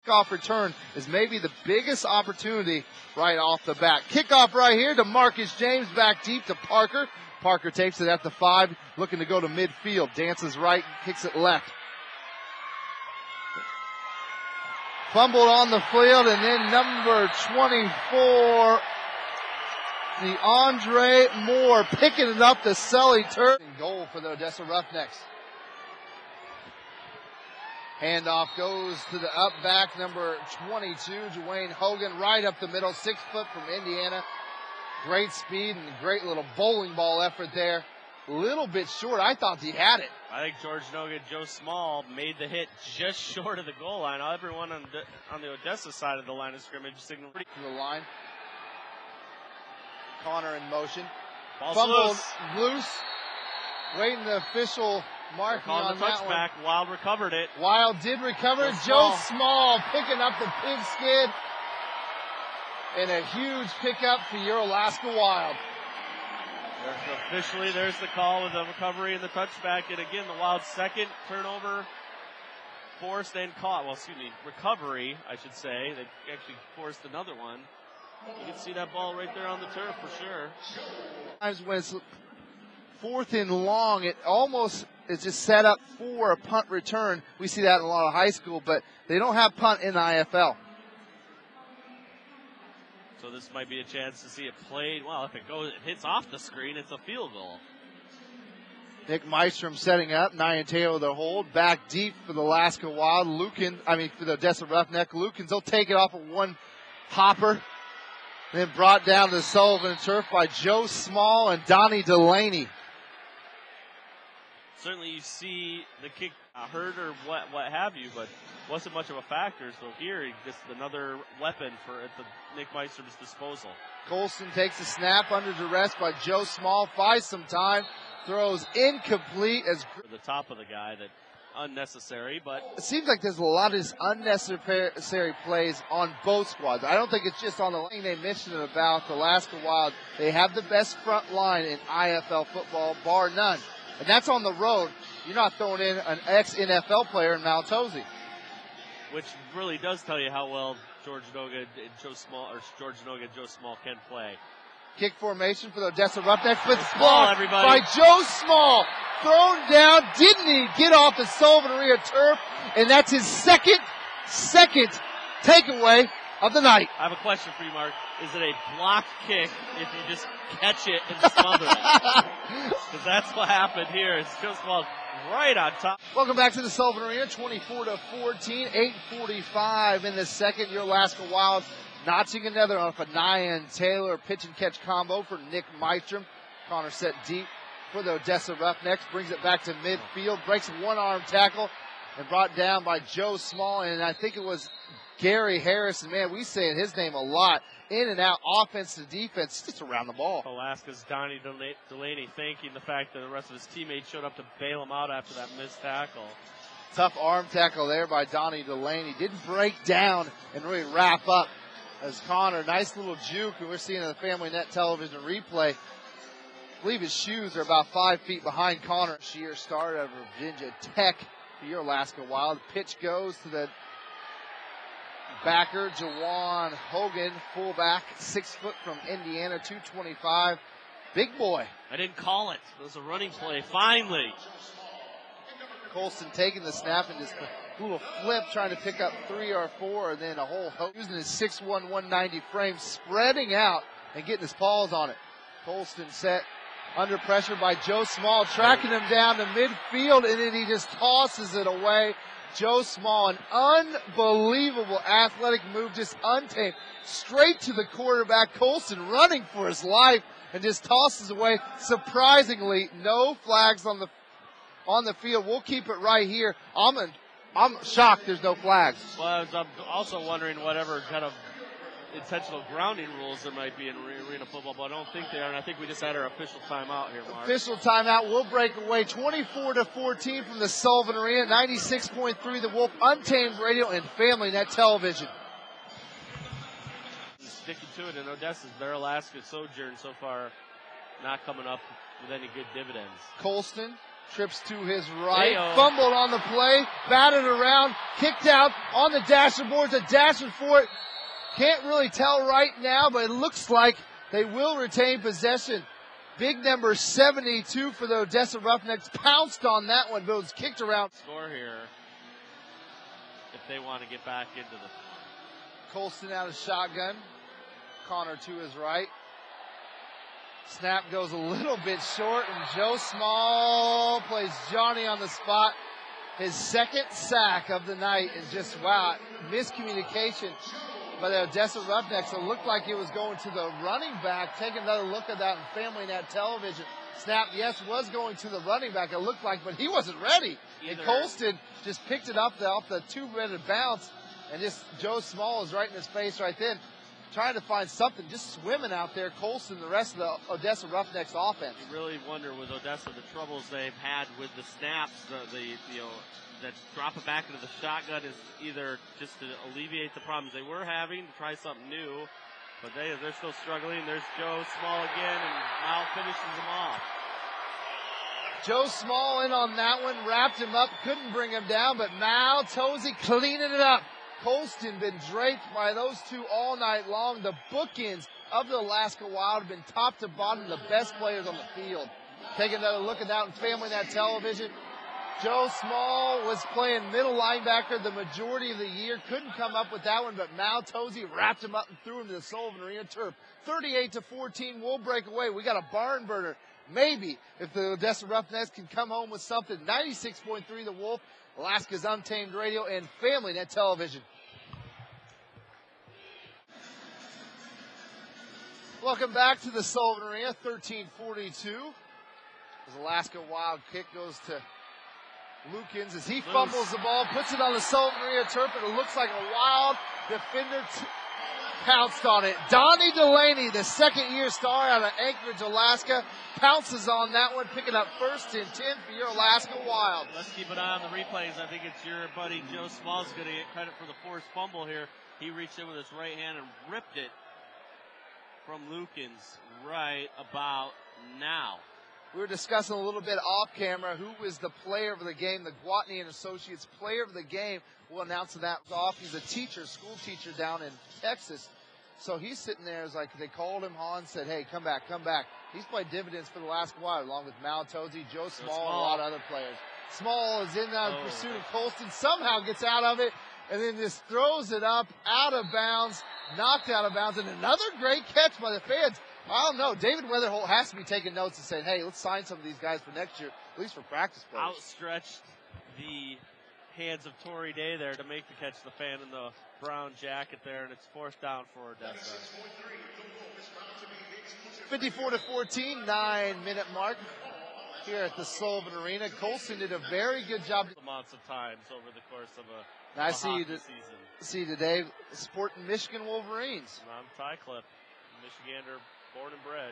Kickoff return is maybe the biggest opportunity right off the bat. Kickoff right here to Marcus James, back deep to Parker. Parker takes it at the 5, looking to go to midfield. Dances right, kicks it left. Fumbled on the field, and then number 24, the Andre Moore, picking it up, the Sully Turf. Goal for the Odessa Roughnecks. Handoff goes to the up back, number 22, Dwayne Hogan, right up the middle, 6 foot from Indiana. Great speed and great little bowling ball effort there. A little bit short. I thought he had it. I think George Noga, Joe Small made the hit just short of the goal line. Everyone on the Odessa side of the line of scrimmage signaled to the line. Connor in motion. Ball's fumbled loose. Waiting the official marking on the touchback. Wild recovered it. Wild did recover. Joe Small picking up the pigskin. And a huge pickup for your Alaska Wild. Officially, there's the call with the recovery and the touchback. And again, the Wild's second turnover forced and caught. Well, excuse me, recovery, I should say. They actually forced another one. You can see that ball right there on the turf for sure. Sometimes when it's 4th and long, it almost is just set up for a punt return. We see that in a lot of high school, but they don't have punt in the IFL. So this might be a chance to see it played. Well, if it hits off the screen, it's a field goal. Nick Mystrom setting up. Nyan Taylor the hold. Back deep for the Alaska Wild. For the Odessa Roughneck. Lukens will take it off of one hopper. Then brought down to the Sullivan Turf by Joe Small and Donnie Delaney. Certainly you see the kick hurt or what have you, but wasn't much of a factor. So here, just another weapon at Nick Mystrom's disposal. Colston takes a snap under duress by Joe Small. Buys some time. Throws incomplete as the top of the guy. That unnecessary, but it seems like there's a lot of unnecessary plays on both squads. I don't think it's just on the thing they mentioned about the Alaska Wild. They have the best front line in IFL football, bar none. And that's on the road. You're not throwing in an ex-NFL player in Maltosi. Which really does tell you how well George Noga and Joe Small can play. Kick formation for the Odessa Roughnecks, but it's blocked by Joe Small. Thrown down, didn't he get off the Sullivan Arena turf? And that's his second takeaway of the night. I have a question for you, Mark. Is it a blocked kick if you just catch it and smother it? Because that's what happened here. It's Joe Small right on top. Welcome back to the Sullivan Arena, 24-14, 8:45 in the second. Your Alaska Wild notching another off a Nyan Taylor pitch and catch combo for Nick Mystrom. Connor set deep for the Odessa Roughnecks, brings it back to midfield, breaks one arm tackle and brought down by Joe Small, and I think it was Gary Harrison. Man, we say his name a lot. In and out, offense to defense, just around the ball. Alaska's Donnie Delaney thanking the fact that the rest of his teammates showed up to bail him out after that missed tackle. Tough arm tackle there by Donnie Delaney. Didn't break down and really wrap up as Connor. Nice little juke, and we're seeing in the Family Net television replay. I believe his shoes are about 5 feet behind Connor. Sheer start of Virginia Tech for your Alaska Wild. Pitch goes to the backer, Jawan Hogan, fullback, 6 foot from Indiana, 225. Big boy. I didn't call it. It was a running play, finally. Colston taking the snap and just a little flip, trying to pick up 3 or 4, and then a whole using his 6'1", 190 frame, spreading out and getting his paws on it. Colston set under pressure by Joe Small, tracking him down to midfield, and then he just tosses it away. Joe Small, an unbelievable athletic move, just untamed, straight to the quarterback. Colston running for his life and just tosses away. Surprisingly, no flags on the field. We'll keep it right here. I'm shocked there's no flags. Well, I'm also wondering whatever kind of intentional grounding rules there might be in arena football, but I don't think they are, and I think we just had our official timeout here, Mark. Official timeout. We'll break away 24-14 from the Sullivan Arena, 96.3 The Wolf, Untamed Radio, and Family Net Television. Sticking to it in Odessa's, their Alaska sojourn so far not coming up with any good dividends. Colston Trips to his right, Ayo. fumbled on the play, batted around, kicked out on the dasher boards, a dasher for it. Can't really tell right now, but it looks like they will retain possession. Big number 72 for the Odessa Roughnecks. Pounced on that one, but it was kicked around. Score here if they want to get back into the... Colston out of shotgun. Connor to his right. Snap goes a little bit short, and Joe Small plays Johnny on the spot. His second sack of the night, and just, wow, miscommunication by the Odessa Roughnecks. It looked like it was going to the running back. Take another look at that in Family Net Television. Snap, yes, was going to the running back, it looked like, but he wasn't ready. And Colston just picked it up off the two-minute bounce, and just Joe Small is right in his face right then, trying to find something, just swimming out there. Colston, the rest of the Odessa Roughnecks offense. You really wonder with Odessa the troubles they've had with the snaps, that drop it back into the shotgun is either just to alleviate the problems they were having, to try something new, but they're still struggling. There's Joe Small again, and Mal finishes them off. Joe Small in on that one, wrapped him up, couldn't bring him down, but Mal Tozy cleaning it up. Colston been draped by those two all night long. The bookends of the Alaska Wild have been top to bottom the best players on the field. Take another look at that in Family Net Television. Joe Small was playing middle linebacker the majority of the year. Couldn't come up with that one, but Mal Tozy wrapped him up and threw him to the Sullivan Arena turf. 38-14, we'll break away. We got a barn burner. Maybe if the Odessa Roughnecks can come home with something. 96.3 The Wolf, Alaska's Untamed Radio, and Family Net Television. Welcome back to the Sullivan Arena, 13:42. As Alaska Wild kick goes to Lukens as he fumbles the ball, puts it on the Sullivan Arena turf, and it looks like a Wild defender pounced on it. Donnie Delaney, the second-year star out of Anchorage, Alaska, pounces on that one, picking up 1st and 10 for your Alaska Wild. Let's keep an eye on the replays. I think it's your buddy Joe Small's going to get credit for the forced fumble here. He reached in with his right hand and ripped it from Lukens right about now. We were discussing a little bit off camera who was the player of the game. The Gwatney and Associates player of the game. We'll announce that off. He's a teacher, school teacher down in Texas. So he's sitting there, it's like they called him on, said, hey, come back, come back. He's played dividends for the Alaska Wild, along with Mal Tozy, Joe Small, and a lot of other players. Small is in pursuit of Colston, somehow gets out of it, and then just throws it up, out of bounds, knocked out of bounds, and another great catch by the fans. I don't know. David Weatherholt has to be taking notes and saying, hey, let's sign some of these guys for next year, at least for practice players. Outstretched the hands of Torrey Day there to make the catch, the fan in the brown jacket there, and it's 4th down for Odessa. 54-14, 9-minute mark here at the Sullivan Arena. Colston did a very good job. Amounts of times over the course of a I see you season. See today supporting Michigan Wolverines. And I'm Ty Clip, Michigander, born and bred.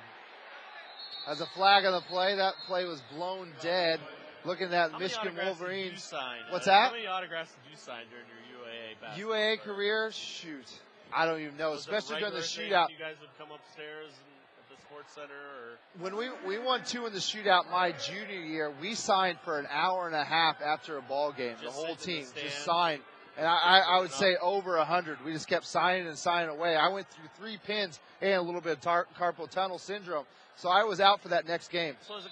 As a flag on the play, that play was blown dead. Looking at How Michigan many Wolverines. did you sign? What's that? How many autographs did you sign during your UAA basketball UAA career? Shoot. I don't even know, Was especially it during the regular shootout. thing You guys would come upstairs at the sports center, or When we won 2 in the shootout my junior year, we signed for an hour and a half after a ball game. Just the whole sit in the team just stands? signed. And I would say over 100. We just kept signing and signing away. I went through 3 pins and a little bit of carpal tunnel syndrome. So I was out for that next game. so as a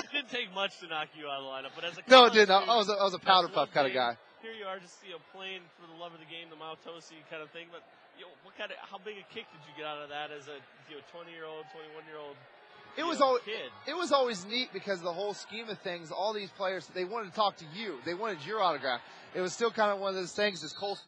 it didn't take much to knock you out of the lineup, but as a No, it college didn't. I student, was a powder that's puff one kind of thing. guy. Here you are, just playing for the love of the game, the Mal Tozy kind of thing. But how big a kick did you get out of that as a 20-year-old, 21-year-old? It was always neat because the whole scheme of things, all these players, they wanted to talk to you. They wanted your autograph. It was still kind of one of those things, as Colston